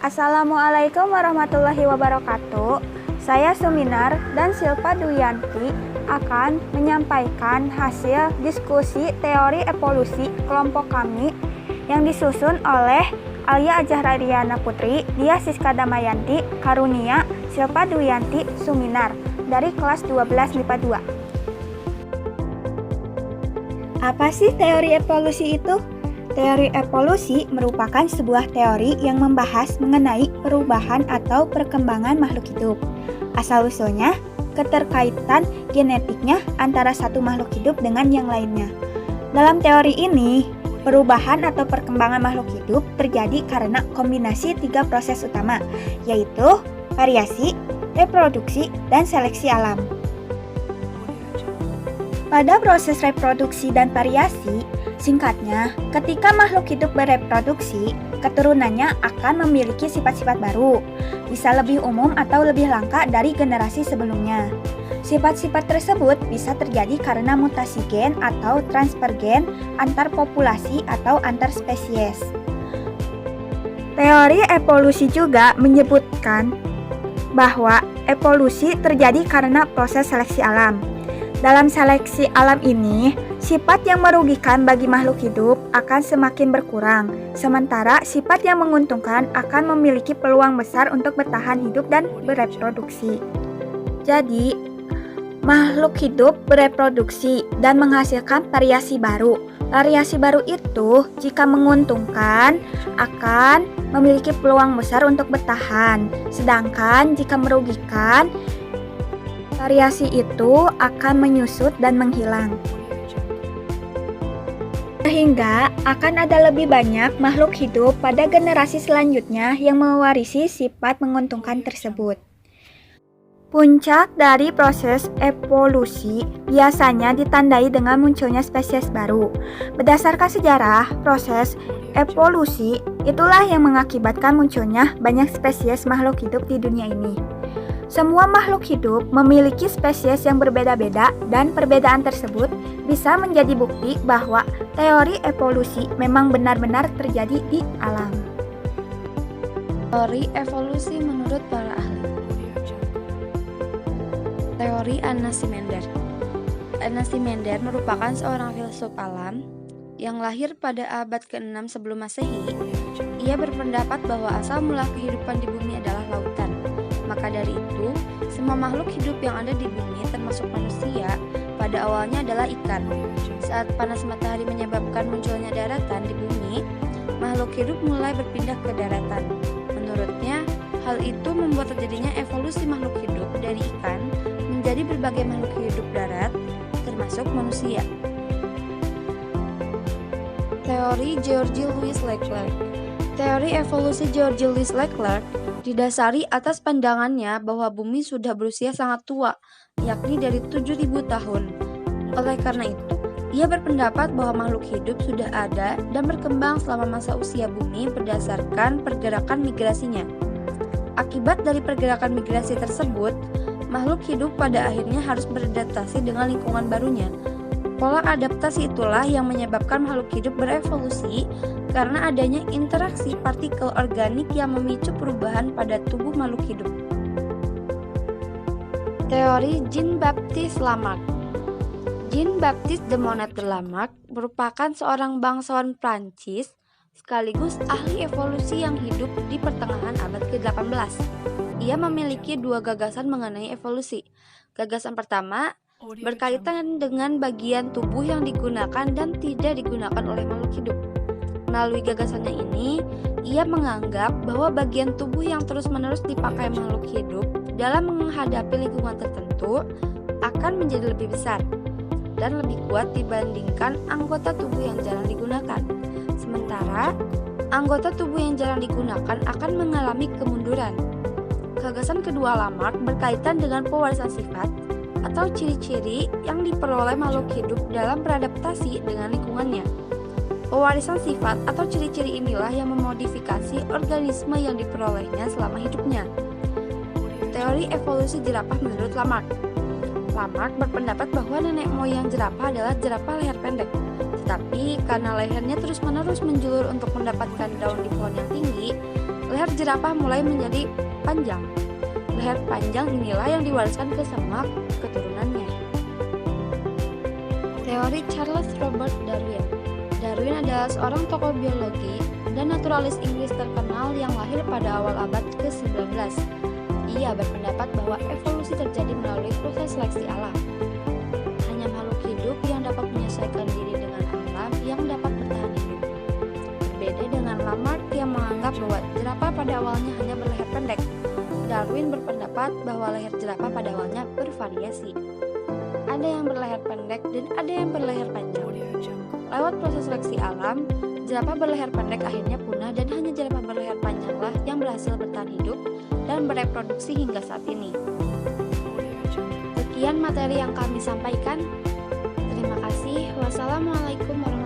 Assalamualaikum warahmatullahi wabarakatuh. Saya Suminar dan Silpa Duyanti akan menyampaikan hasil diskusi teori evolusi kelompok kami yang disusun oleh Alia Ajahariana Putri, Dia Siska Damayanti, Karunia, Silpa Duyanti, Suminar dari kelas 12 MIPA 2. Apa sih teori evolusi itu? Teori evolusi merupakan sebuah teori yang membahas mengenai perubahan atau perkembangan makhluk hidup. Asal-usulnya, keterkaitan genetiknya antara satu makhluk hidup dengan yang lainnya. Dalam teori ini, perubahan atau perkembangan makhluk hidup terjadi karena kombinasi 3 proses utama, yaitu variasi, reproduksi, dan seleksi alam. Pada proses reproduksi dan variasi, singkatnya, ketika makhluk hidup bereproduksi, keturunannya akan memiliki sifat-sifat baru, bisa lebih umum atau lebih langka dari generasi sebelumnya. Sifat-sifat tersebut bisa terjadi karena mutasi gen atau transfer gen antar populasi atau antar spesies. Teori evolusi juga menyebutkan bahwa evolusi terjadi karena proses seleksi alam. Dalam seleksi alam ini, sifat yang merugikan bagi makhluk hidup akan semakin berkurang, sementara sifat yang menguntungkan akan memiliki peluang besar untuk bertahan hidup dan bereproduksi. Jadi, makhluk hidup bereproduksi dan menghasilkan variasi baru. Variasi baru itu, jika menguntungkan, akan memiliki peluang besar untuk bertahan, sedangkan jika merugikan, variasi itu akan menyusut dan menghilang. Sehingga akan ada lebih banyak makhluk hidup pada generasi selanjutnya yang mewarisi sifat menguntungkan tersebut. Puncak dari proses evolusi biasanya ditandai dengan munculnya spesies baru. Berdasarkan sejarah, proses evolusi itulah yang mengakibatkan munculnya banyak spesies makhluk hidup di dunia ini. Semua makhluk hidup memiliki spesies yang berbeda-beda dan perbedaan tersebut bisa menjadi bukti bahwa teori evolusi memang benar-benar terjadi di alam. Teori evolusi menurut para ahli. Teori Anaximander. Anaximander merupakan seorang filsuf alam yang lahir pada abad ke-6 sebelum Masehi. Ia berpendapat bahwa asal mula kehidupan di bumi adalah lautan. Maka dari itu, semua makhluk hidup yang ada di bumi termasuk manusia pada awalnya adalah ikan. Saat panas matahari menyebabkan munculnya daratan di bumi, makhluk hidup mulai berpindah ke daratan. Menurutnya, hal itu membuat terjadinya evolusi makhluk hidup dari ikan menjadi berbagai makhluk hidup darat, termasuk manusia. Teori George Louis Leclerc. Teori evolusi George Louis Leclerc didasari atas pandangannya bahwa bumi sudah berusia sangat tua, yakni dari 7.000 tahun. Oleh karena itu, ia berpendapat bahwa makhluk hidup sudah ada dan berkembang selama masa usia bumi berdasarkan pergerakan migrasinya. Akibat dari pergerakan migrasi tersebut, makhluk hidup pada akhirnya harus beradaptasi dengan lingkungan barunya. Pola adaptasi itulah yang menyebabkan makhluk hidup berevolusi karena adanya interaksi partikel organik yang memicu perubahan pada tubuh makhluk hidup. Teori Jean-Baptiste Lamarck. Jean-Baptiste de Monod de Lamarck merupakan seorang bangsawan Prancis sekaligus ahli evolusi yang hidup di pertengahan abad ke-18. Ia memiliki 2 gagasan mengenai evolusi. Gagasan pertama berkaitan dengan bagian tubuh yang digunakan dan tidak digunakan oleh makhluk hidup. Melalui gagasannya ini, ia menganggap bahwa bagian tubuh yang terus-menerus dipakai makhluk hidup dalam menghadapi lingkungan tertentu akan menjadi lebih besar dan lebih kuat dibandingkan anggota tubuh yang jarang digunakan. Sementara, anggota tubuh yang jarang digunakan akan mengalami kemunduran. Gagasan kedua Lamarck berkaitan dengan pewarisan sifat atau ciri-ciri yang diperoleh makhluk hidup dalam beradaptasi dengan lingkungannya. Pewarisan sifat atau ciri-ciri inilah yang memodifikasi organisme yang diperolehnya selama hidupnya. Teori evolusi jerapah menurut Lamarck. Lamarck berpendapat bahwa nenek moyang jerapah adalah jerapah leher pendek. Tetapi karena lehernya terus-menerus menjulur untuk mendapatkan daun di pohon yang tinggi, leher leher jerapah mulai menjadi panjang. Leher panjang inilah yang diwariskan ke semua keturunannya. Teori Charles Robert Darwin. Darwin adalah seorang tokoh biologi dan naturalis Inggris terkenal yang lahir pada awal abad ke-19. Ia berpendapat bahwa evolusi terjadi melalui proses seleksi alam. Hanya makhluk hidup yang dapat menyesuaikan diri dengan alam yang dapat bertahan hidup. Berbeda dengan Lamarck yang menganggap bahwa jerapah pada awalnya hanya berleher pendek. Darwin berpendapat bahwa leher jerapah pada awalnya bervariasi. Ada yang berleher pendek dan ada yang berleher panjang. Lewat proses seleksi alam, jerapah berleher pendek akhirnya punah dan hanya jerapah berleher panjanglah yang berhasil bertahan hidup dan bereproduksi hingga saat ini. Sekian materi yang kami sampaikan. Terima kasih. Wassalamualaikum warahmatullahi wabarakatuh.